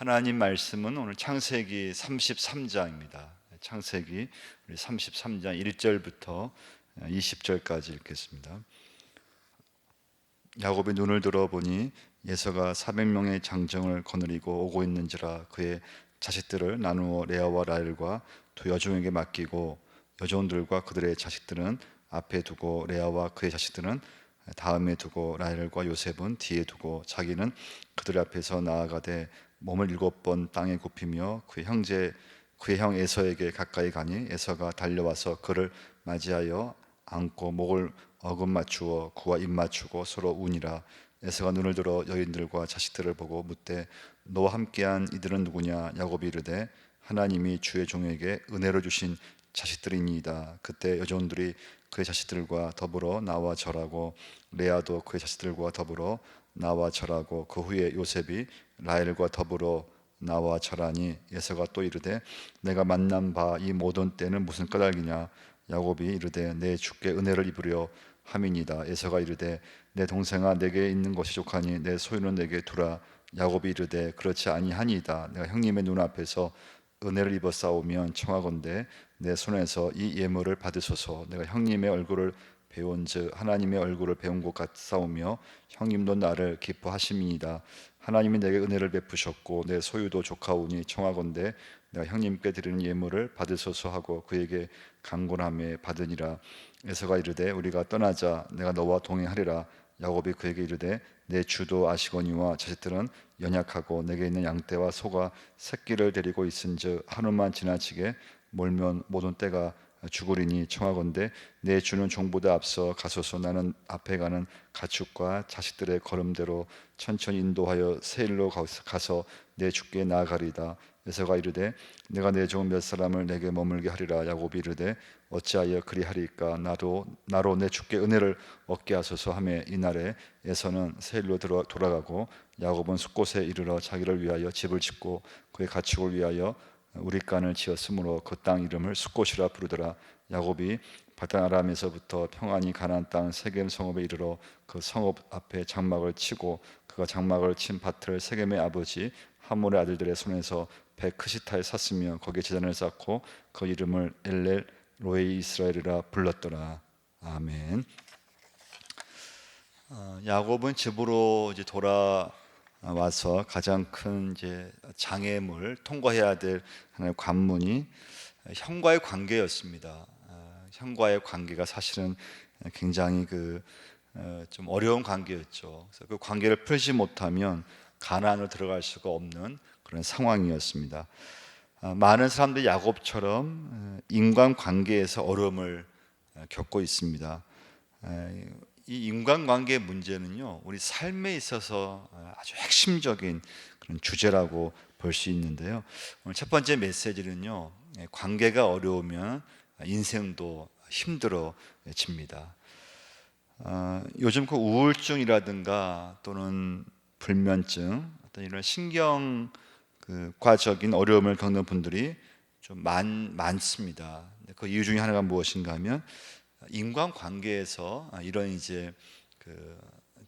하나님 말씀은 오늘 창세기 33장입니다. 창세기 33장 1절부터 20절까지 읽겠습니다. 야곱이 눈을 들어보니 에서가 400명의 장정을 거느리고 오고 있는지라 그의 자식들을 나누어 레아와 라헬과 두 여종에게 맡기고 여종들과 그들의 자식들은 앞에 두고 레아와 그의 자식들은 다음에 두고 라헬과 요셉은 뒤에 두고 자기는 그들 앞에서 나아가되 몸을 7번 땅에 굽히며 그의 형 에서에게 가까이 가니 에서가 달려와서 그를 맞이하여 안고 목을 어금 맞추어 그와 입 맞추고 서로 우니라. 에서가 눈을 들어 여인들과 자식들을 보고 묻되 너와 함께한 이들은 누구냐? 야곱이 이르되 하나님이 주의 종에게 은혜로 주신 자식들이니이다. 그때 여종들이 그의 자식들과 더불어 나와 절하고 레아도 그의 자식들과 더불어 나와 절하고 그 후에 요셉이 라헬과 더불어 나와 절하니 에서가 또 이르되 내가 만난 바 이 모든 때는 무슨 까닭이냐? 야곱이 이르되 내 주께 은혜를 입으려 함이니이다. 에서가 이르되 내 동생아 내게 있는 것이 족하니 내 소유는 내게 두라. 야곱이 이르되 그렇지 아니하니이다. 내가 형님의 눈앞에서 은혜를 입어 싸우면 청하건대 내 손에서 이 예물을 받으소서. 내가 형님의 얼굴을 배운즉 하나님의 얼굴을 배운 것 같사오며 형님도 나를 기뻐하심이니이다. 하나님이 내게 은혜를 베푸셨고 내 소유도 족하오니 청하건대 내가 형님께 드리는 예물을 받으소서 하고 그에게 간구하며 받으니라. 에서가 이르되 우리가 떠나자. 내가 너와 동행하리라. 야곱이 그에게 이르되 내 주도 아시거니와 자식들은 연약하고 내게 있는 양떼와 소가 새끼를 데리고 있은즉 하루만 지나치게 몰면 모든 떼가 죽으리니 청하건대 내 주는 종보다 앞서 가소서. 나는 앞에 가는 가축과 자식들의 걸음대로 천천히 인도하여 세일로 가서 내 주께 나아가리다. 에서가 이르되 내가 내 종 몇 사람을 내게 머물게 하리라. 야곱이 이르되 어찌하여 그리하리까? 나로 내 주께 은혜를 얻게 하소서 하매 이날에 에서는 세일로 돌아가고 야곱은 숫곳에 이르러 자기를 위하여 집을 짓고 그의 가축을 위하여 우리간을 지었으므로 그 땅 이름을 숫곳이라 부르더라. 야곱이 바단 아람에서부터 평안히 가나안 땅 세겜 성읍에 이르러 그 성읍 앞에 장막을 치고 그가 장막을 친 밭을 세겜의 아버지 하몰의 아들들의 손에서 베크시타에 샀으며 거기에 제단을 쌓고 그 이름을 엘렐 로에이 이스라엘이라 불렀더라. 아멘. 야곱은 집으로 이제 돌아와서 가장 큰 이제 장애물 통과해야 될 하나의 관문이 형과의 관계였습니다. 형과의 관계가 사실은 굉장히 좀 어려운 관계였죠. 그래서 그 관계를 풀지 못하면 가나안으로 들어갈 수가 없는 그런 상황이었습니다. 많은 사람들이 야곱처럼 인간 관계에서 어려움을 겪고 있습니다. 이 인간관계의 문제는요, 우리 삶에 있어서 아주 핵심적인 그런 주제라고 볼 수 있는데요. 오늘 첫 번째 메시지는요, 관계가 어려우면 인생도 힘들어집니다. 요즘 그 우울증이라든가 또는 불면증, 어떤 이런 신경과적인 어려움을 겪는 분들이 좀 많습니다. 그 이유 중에 하나가 무엇인가 하면 인간관계에서 이런 이제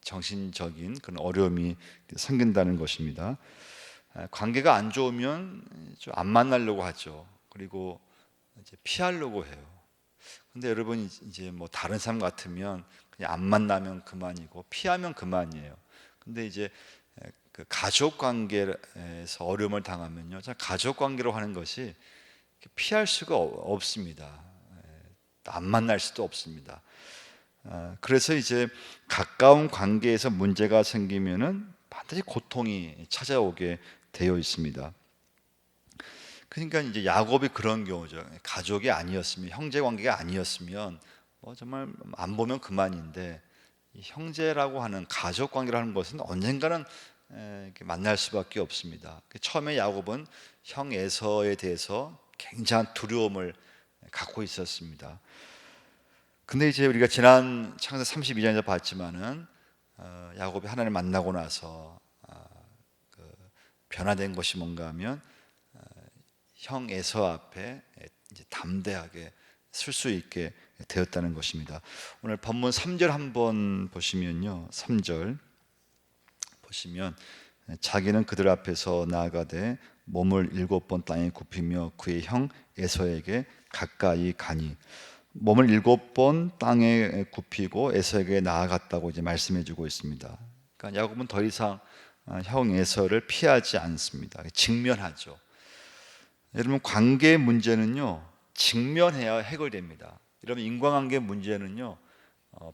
정신적인 그런 어려움이 생긴다는 것입니다. 관계가 안 좋으면 좀 안 만나려고 하죠. 그리고 이제 피하려고 해요. 근데 여러분 이제 뭐 다른 사람 같으면 그냥 안 만나면 그만이고 피하면 그만이에요. 근데 이제 그 가족 관계에서 어려움을 당하면요, 가족 관계로 하는 것이 피할 수가 없습니다. 안 만날 수도 없습니다. 그래서 이제 가까운 관계에서 문제가 생기면은 반드시 고통이 찾아오게 되어 있습니다. 그러니까 이제 야곱이 그런 경우죠. 가족이 아니었으면, 형제 관계가 아니었으면 정말 안 보면 그만인데, 이 형제라고 하는 가족 관계를 하는 것은 언젠가는 이렇게 만날 수밖에 없습니다. 처음에 야곱은 형 에서에 대해서 굉장한 두려움을 갖고 있었습니다. 근데 이제 우리가 지난 창세 32장에서 봤지만은 야곱이 하나님을 만나고 나서 변화된 것이 뭔가 하면 형 에서 앞에 이제 담대하게 설 수 있게 되었다는 것입니다. 오늘 본문 3절 한번 보시면요, 3절 보시면 자기는 그들 앞에서 나아가되 몸을 7번 땅에 굽히며 그의 형 에서에게 가까이 가니, 몸을 7번 땅에 굽히고 에서에게 나아갔다고 이제 말씀해주고 있습니다. 그러니까 야곱은 더 이상 형 에서를 피하지 않습니다. 직면하죠. 여러분, 관계의 문제는요, 직면해야 해결됩니다. 여러분, 인간관계 문제는요,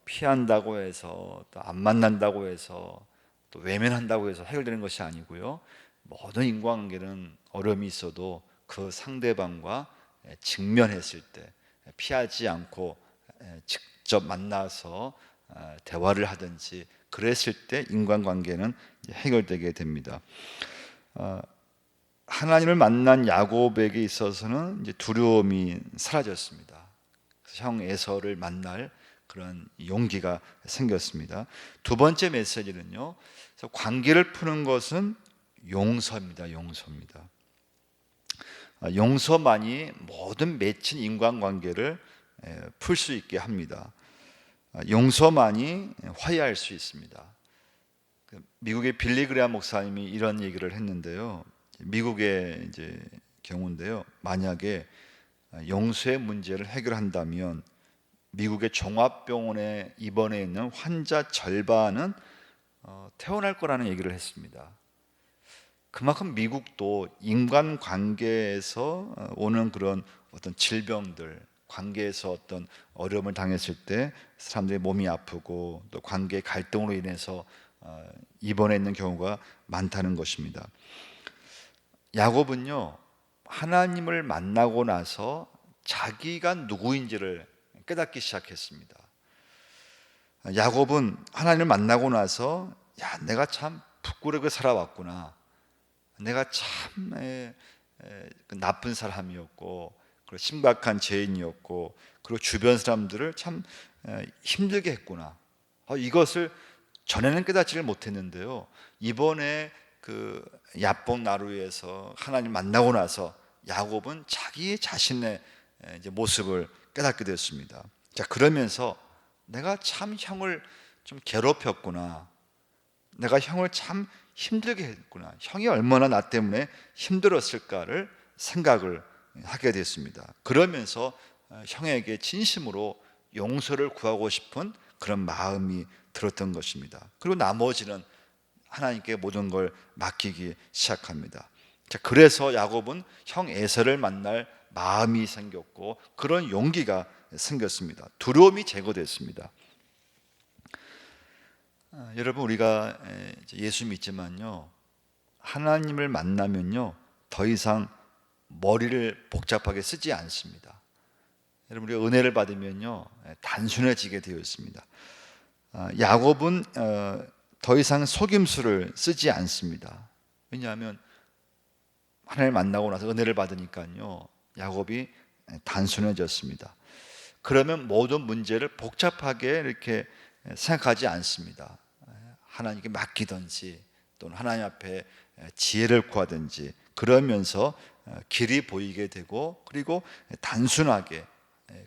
피한다고 해서 또 안 만난다고 해서 또 외면한다고 해서 해결되는 것이 아니고요, 모든 인간관계는 어려움이 있어도 그 상대방과 직면했을 때, 피하지 않고 직접 만나서 대화를 하든지 그랬을 때 인간관계는 해결되게 됩니다. 하나님을 만난 야곱에게 있어서는 이제 두려움이 사라졌습니다. 형 에서를 만날 그런 용기가 생겼습니다. 두 번째 메시지는요, 관계를 푸는 것은 용서입니다. 용서입니다. 용서만이 모든 맺힌 인간관계를 풀 수 있게 합니다. 용서만이 화해할 수 있습니다. 미국의 빌리 그레함 목사님이 이런 얘기를 했는데요. 미국의 이제 경우인데요. 만약에 용서의 문제를 해결한다면 미국의 종합병원에 입원해 있는 환자 절반은 태어날 거라는 얘기를 했습니다. 그만큼 미국도 인간관계에서 오는 그런 어떤 질병들, 관계에서 어떤 어려움을 당했을 때 사람들의 몸이 아프고 또 관계 갈등으로 인해서 입원해 있는 경우가 많다는 것입니다. 야곱은요, 하나님을 만나고 나서 자기가 누구인지를 깨닫기 시작했습니다. 야곱은 하나님을 만나고 나서, 야, 내가 참 부끄럽게 살아왔구나. 내가 참 나쁜 사람이었고, 그리고 심각한 죄인이었고, 그리고 주변 사람들을 참 힘들게 했구나. 이것을 전에는 깨닫지를 못했는데요, 이번에 그 야복 나루에서 하나님 만나고 나서 야곱은 자기 자신의 이제 모습을 깨닫게 됐습니다. 자, 그러면서 내가 참 형을 좀 괴롭혔구나. 내가 형을 참 힘들게 했구나. 형이 얼마나 나 때문에 힘들었을까를 생각을 하게 됐습니다. 그러면서 형에게 진심으로 용서를 구하고 싶은 그런 마음이 들었던 것입니다. 그리고 나머지는 하나님께 모든 걸 맡기기 시작합니다. 자, 그래서 야곱은 형 에서를 만날 마음이 생겼고 그런 용기가 생겼습니다. 두려움이 제거됐습니다. 여러분, 우리가 예수 믿지만요, 하나님을 만나면요 더 이상 머리를 복잡하게 쓰지 않습니다. 여러분, 우리가 은혜를 받으면요 단순해지게 되어 있습니다. 야곱은 더 이상 속임수를 쓰지 않습니다. 왜냐하면 하나님을 만나고 나서 은혜를 받으니까요, 야곱이 단순해졌습니다. 그러면 모든 문제를 복잡하게 이렇게 생각하지 않습니다. 하나님께 맡기든지 또는 하나님 앞에 지혜를 구하든지 그러면서 길이 보이게 되고, 그리고 단순하게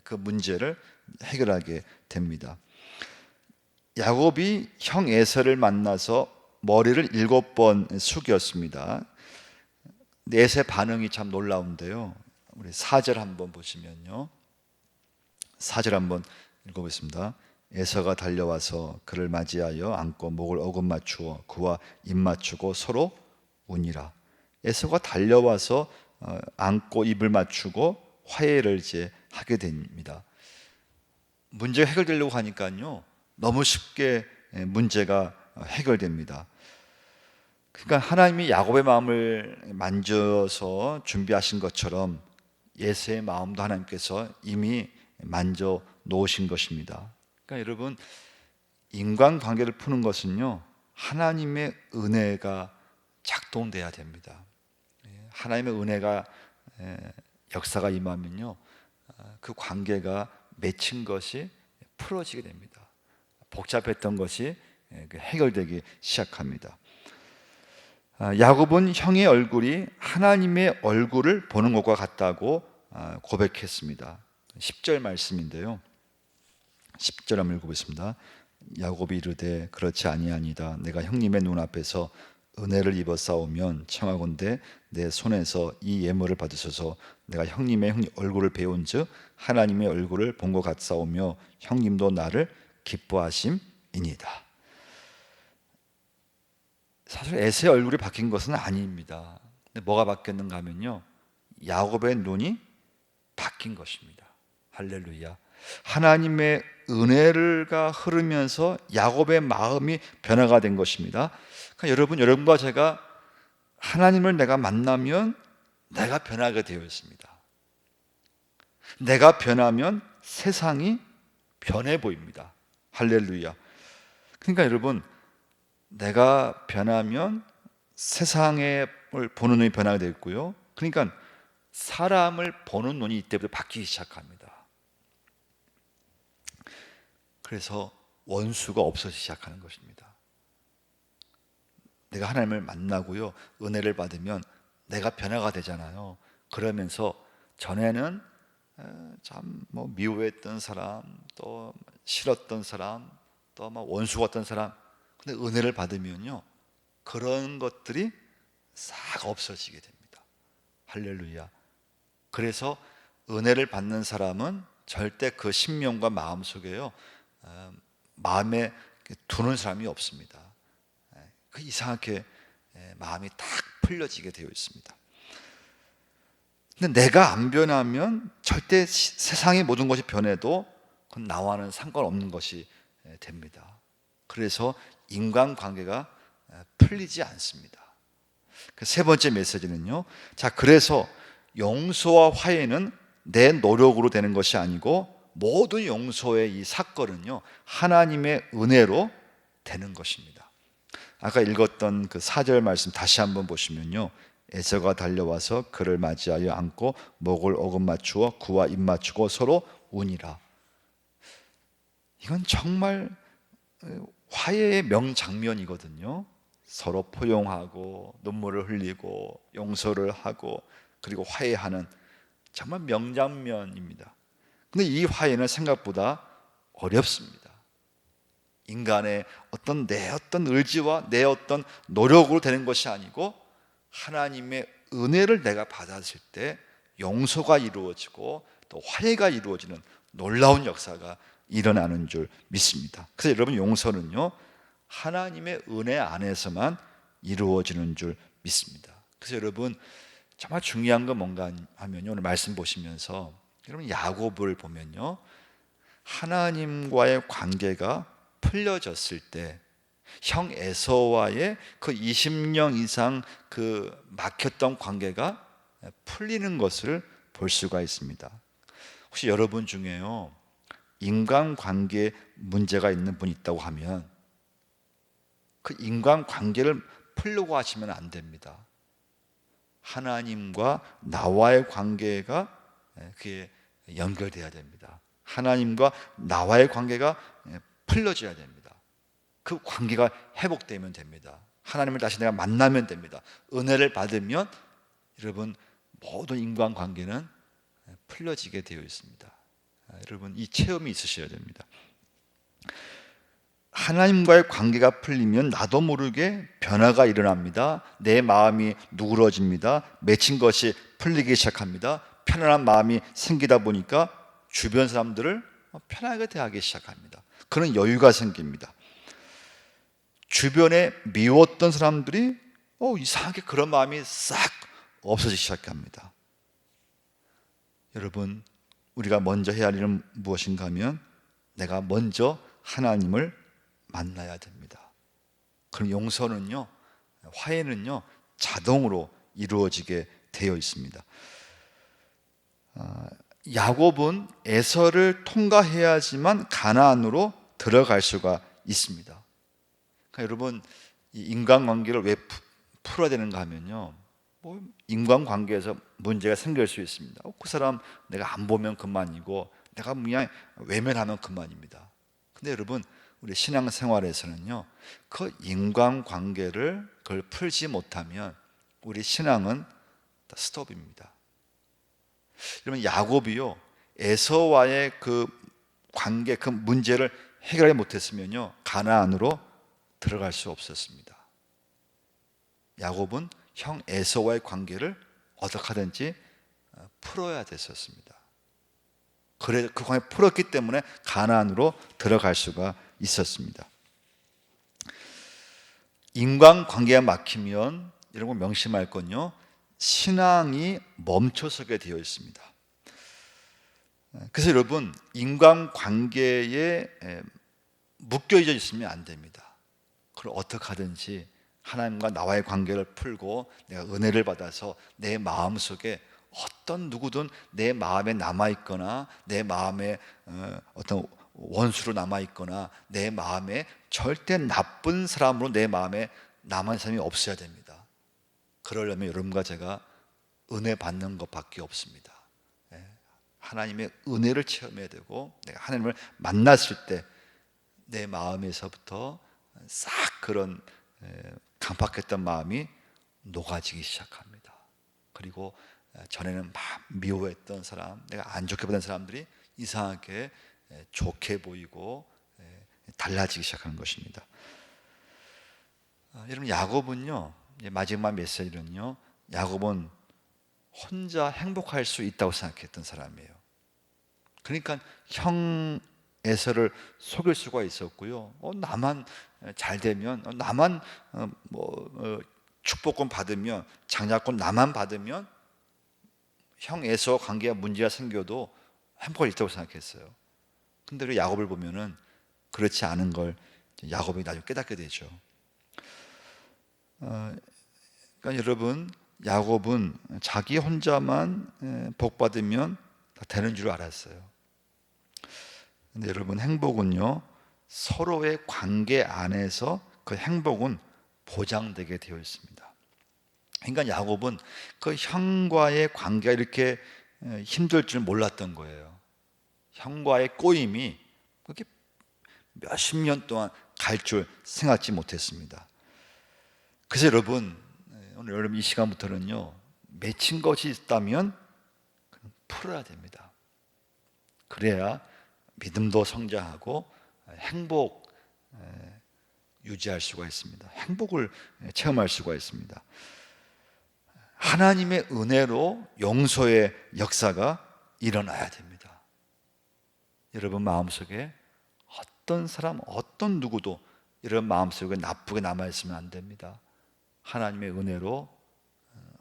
그 문제를 해결하게 됩니다. 야곱이 형 에서를 만나서 머리를 7번 숙였습니다. 에서의 반응이 참 놀라운데요, 우리 4절 한번 보시면요, 4절 한번 읽어보겠습니다. 에서가 달려와서 그를 맞이하여 안고 목을 어금 맞추어 그와 입 맞추고 서로 우니라. 에서가 달려와서 안고 입을 맞추고 화해를 이제 하게 됩니다. 문제가 해결되려고 하니까요 너무 쉽게 문제가 해결됩니다. 그러니까 하나님이 야곱의 마음을 만져서 준비하신 것처럼 에서의 마음도 하나님께서 이미 만져 놓으신 것입니다. 그러니까 여러분, 인간관계를 푸는 것은요 하나님의 은혜가 작동돼야 됩니다. 하나님의 은혜가 역사가 임하면요 그 관계가 맺힌 것이 풀어지게 됩니다. 복잡했던 것이 해결되기 시작합니다. 야곱은 형의 얼굴이 하나님의 얼굴을 보는 것과 같다고 고백했습니다. 10절 말씀인데요, 10절 한번 읽어보겠습니다. 야곱이 이르되 그렇지 아니하니이다. 내가 형님의 눈앞에서 은혜를 입어 싸우면 청하건대 내 손에서 이 예물을 받으소서. 내가 형님의 얼굴을 배운즉 하나님의 얼굴을 본 것 같사오며 형님도 나를 기뻐하심이니이다. 사실 에서의 얼굴이 바뀐 것은 아닙니다. 근데 뭐가 바뀌었는가 하면요, 야곱의 눈이 바뀐 것입니다. 할렐루야. 하나님의 은혜가 흐르면서 야곱의 마음이 변화가 된 것입니다. 그러니까 여러분과 제가 하나님을 내가 만나면 내가 변하게 되어 있습니다. 내가 변하면 세상이 변해 보입니다. 할렐루야. 그러니까 여러분, 내가 변하면 세상을 보는 눈이 변하게 되고요. 그러니까 사람을 보는 눈이 이때부터 바뀌기 시작합니다. 그래서 원수가 없어지기 시작하는 것입니다. 내가 하나님을 만나고요, 은혜를 받으면 내가 변화가 되잖아요. 그러면서 전에는 참 미워했던 사람, 또 싫었던 사람, 또 원수 같던 사람, 근데 은혜를 받으면요, 그런 것들이 싹 없어지게 됩니다. 할렐루야. 그래서 은혜를 받는 사람은 절대 그 심령과 마음 속에요, 마음에 두는 사람이 없습니다. 그 이상하게 마음이 딱 풀려지게 되어 있습니다. 근데 내가 안 변하면 절대 세상의 모든 것이 변해도 그건 나와는 상관없는 것이 됩니다. 그래서 인간관계가 풀리지 않습니다. 그 세 번째 메시지는요, 자, 그래서 용서와 화해는 내 노력으로 되는 것이 아니고 모든 용서의 이 사건은요, 하나님의 은혜로 되는 것입니다. 아까 읽었던 그 4절 말씀 다시 한번 보시면요, 에서가 달려와서 그를 맞이하여 안고 목을 오금 맞추어 그와 입 맞추고 서로 우니라. 이건 정말 화해의 명장면이거든요. 서로 포용하고 눈물을 흘리고 용서를 하고 그리고 화해하는 정말 명장면입니다. 근데 이 화해는 생각보다 어렵습니다. 인간의 내 어떤 의지와 내 어떤 노력으로 되는 것이 아니고 하나님의 은혜를 내가 받았을 때 용서가 이루어지고 또 화해가 이루어지는 놀라운 역사가 일어나는 줄 믿습니다. 그래서 여러분, 용서는요, 하나님의 은혜 안에서만 이루어지는 줄 믿습니다. 그래서 여러분, 정말 중요한 건 뭔가 하면요, 오늘 말씀 보시면서 여러분, 야곱을 보면요, 하나님과의 관계가 풀려졌을 때 형 에서와의 그 20년 이상 그 막혔던 관계가 풀리는 것을 볼 수가 있습니다. 혹시 여러분 중에요, 인간관계에 문제가 있는 분이 있다고 하면 그 인간관계를 풀려고 하시면 안 됩니다. 하나님과 나와의 관계가 그게 연결돼야 됩니다. 하나님과 나와의 관계가 풀려져야 됩니다. 그 관계가 회복되면 됩니다. 하나님을 다시 내가 만나면 됩니다. 은혜를 받으면 여러분, 모든 인간관계는 풀려지게 되어 있습니다. 여러분, 이 체험이 있으셔야 됩니다. 하나님과의 관계가 풀리면 나도 모르게 변화가 일어납니다. 내 마음이 누그러집니다. 맺힌 것이 풀리기 시작합니다. 편안한 마음이 생기다 보니까 주변 사람들을 편하게 대하기 시작합니다. 그런 여유가 생깁니다. 주변에 미웠던 사람들이 이상하게 그런 마음이 싹 없어지기 시작합니다. 여러분, 우리가 먼저 해야 할 일은 무엇인가 하면 내가 먼저 하나님을 만나야 됩니다. 그럼 용서는요, 화해는요, 자동으로 이루어지게 되어 있습니다. 야곱은 에서를 통과해야지만 가나안으로 들어갈 수가 있습니다. 그러니까 여러분, 이 인간관계를 왜 풀어야 되는가 하면요, 인간관계에서 문제가 생길 수 있습니다. 그 사람 내가 안 보면 그만이고 내가 그냥 외면하면 그만입니다. 근데 여러분, 우리 신앙생활에서는요, 그 인간관계를 그걸 풀지 못하면 우리 신앙은 다 스톱입니다. 여러분, 야곱이요, 에서와의 그 관계, 그 문제를 해결하지 못했으면요, 가나안으로 들어갈 수 없었습니다. 야곱은 형 에서와의 관계를 어떻게 하든지 풀어야 됐었습니다. 그래 그 관계 풀었기 때문에 가나안으로 들어갈 수가 있었습니다. 인간관계가 막히면 이런 거 명심할 건요, 신앙이 멈춰서게 되어 있습니다. 그래서 여러분, 인간관계에 묶여져 있으면 안 됩니다. 그걸 어떻게 하든지 하나님과 나와의 관계를 풀고 내가 은혜를 받아서 내 마음속에 어떤 누구든 내 마음에 남아있거나 내 마음에 어떤 원수로 남아있거나 내 마음에 절대 나쁜 사람으로 내 마음에 남은 사람이 없어야 됩니다. 그러려면 여러분과 제가 은혜 받는 것밖에 없습니다. 하나님의 은혜를 체험해야 되고, 내가 하나님을 만났을 때 내 마음에서부터 싹 그런 강팍했던 마음이 녹아지기 시작합니다. 그리고 전에는 막 미워했던 사람, 내가 안 좋게 보던 사람들이 이상하게 좋게 보이고 달라지기 시작하는 것입니다. 여러분, 야곱은요, 마지막 메시지는요, 야곱은 혼자 행복할 수 있다고 생각했던 사람이에요. 그러니까 형 에서를 속일 수가 있었고요. 나만 잘 되면, 나만 축복권 받으면, 장자권 나만 받으면 형 에서 관계가 문제가 생겨도 행복할 수 있다고 생각했어요. 근데 그 야곱을 보면은 그렇지 않은 걸 야곱이 나중에 깨닫게 되죠. 그러니까 여러분, 야곱은 자기 혼자만 복 받으면 다 되는 줄 알았어요. 근데 여러분, 행복은요, 서로의 관계 안에서 그 행복은 보장되게 되어 있습니다. 그러니까 야곱은 그 형과의 관계가 이렇게 힘들 줄 몰랐던 거예요. 형과의 꼬임이 그렇게 몇십 년 동안 갈 줄 생각지 못했습니다. 그래서 여러분, 오늘 여러분 이 시간부터는요, 맺힌 것이 있다면 풀어야 됩니다. 그래야 믿음도 성장하고 행복 유지할 수가 있습니다. 행복을 체험할 수가 있습니다. 하나님의 은혜로 용서의 역사가 일어나야 됩니다. 여러분 마음속에 어떤 사람, 어떤 누구도 이런 마음속에 나쁘게 남아있으면 안 됩니다. 하나님의 은혜로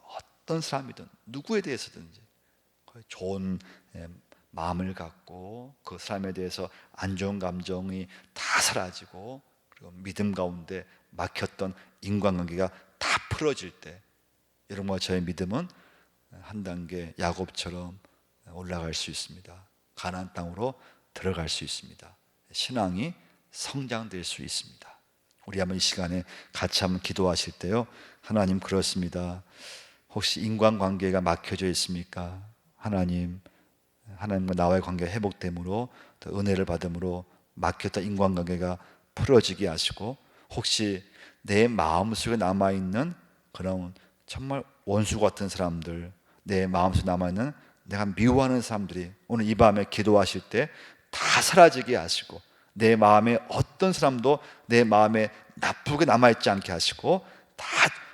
어떤 사람이든 누구에 대해서든지 좋은 마음을 갖고 그 사람에 대해서 안 좋은 감정이 다 사라지고, 그리고 믿음 가운데 막혔던 인간관계가 다 풀어질 때 여러분과 저의 믿음은 한 단계 야곱처럼 올라갈 수 있습니다. 가나안 땅으로 들어갈 수 있습니다. 신앙이 성장될 수 있습니다. 우리 한번 이 시간에 같이 한번 기도하실 때요, 하나님, 그렇습니다. 혹시 인간관계가 막혀져 있습니까? 하나님과 나와의 관계가 회복됨으로, 또 은혜를 받음으로 막혔던 인간관계가 풀어지게 하시고, 혹시 내 마음속에 남아있는 그런 정말 원수 같은 사람들, 내 마음속에 남아있는 내가 미워하는 사람들이 오늘 이 밤에 기도하실 때 다 사라지게 하시고, 내 마음에 어떤 사람도 내 마음에 나쁘게 남아있지 않게 하시고, 다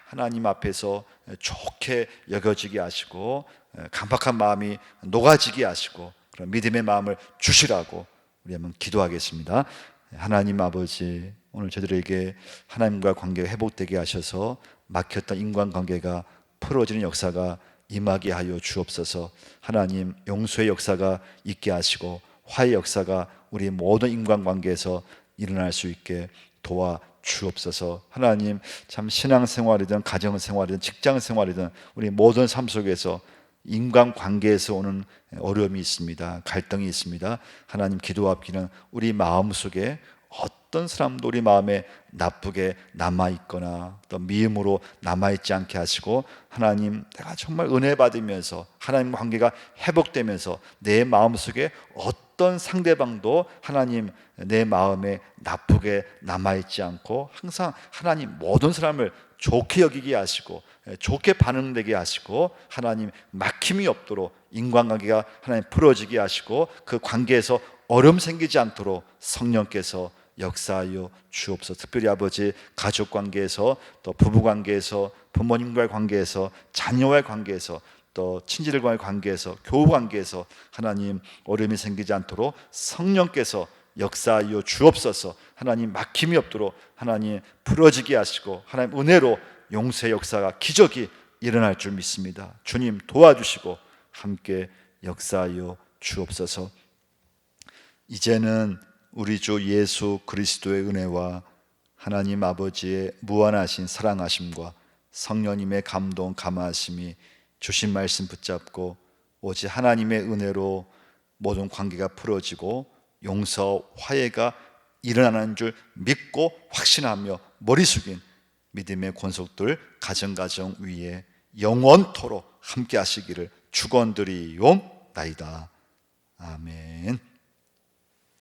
하나님 앞에서 좋게 여겨지게 하시고, 강박한 마음이 녹아지게 하시고, 그런 믿음의 마음을 주시라고 우리 한번 기도하겠습니다. 하나님 아버지, 오늘 저들에게 하나님과 관계가 회복되게 하셔서 막혔던 인간관계가 풀어지는 역사가 임하게 하여 주옵소서. 하나님, 용서의 역사가 있게 하시고 화해의 역사가 우리 모든 인간관계에서 일어날 수 있게 도와 주옵소서. 하나님, 참 신앙생활이든 가정생활이든 직장생활이든 우리 모든 삶 속에서 인간관계에서 오는 어려움이 있습니다. 갈등이 있습니다. 하나님, 기도하기는 우리 마음속에 어떤 사람도 우리 마음에 나쁘게 남아있거나 또 미움으로 남아있지 않게 하시고, 하나님, 내가 정말 은혜 받으면서 하나님과 관계가 회복되면서 내 마음속에 어떤 상대방도 하나님 내 마음에 나쁘게 남아있지 않고 항상 하나님 모든 사람을 좋게 여기게 하시고 좋게 반응되게 하시고, 하나님 막힘이 없도록 인간관계가 하나님 풀어지게 하시고, 그 관계에서 어려움 생기지 않도록 성령께서 역사하여 주옵소서. 특별히 아버지 가족 관계에서, 또 부부 관계에서, 부모님과의 관계에서, 자녀와의 관계에서, 또 친지들과의 관계에서, 교우 관계에서 하나님 어려움이 생기지 않도록 성령께서 역사하여 주옵소서. 하나님 막힘이 없도록 하나님 풀어지게 하시고 하나님 은혜로 용서의 역사가 기적이 일어날 줄 믿습니다. 주님 도와주시고 함께 역사하여 주옵소서. 이제는 우리 주 예수 그리스도의 은혜와 하나님 아버지의 무한하신 사랑하심과 성령님의 감동 감화하심이 주신 말씀 붙잡고 오직 하나님의 은혜로 모든 관계가 풀어지고 용서 화해가 일어나는 줄 믿고 확신하며 머리 숙인 믿음의 권속들 가정 위에 영원토록 함께 하시기를 축원드리옵나이다. 아멘.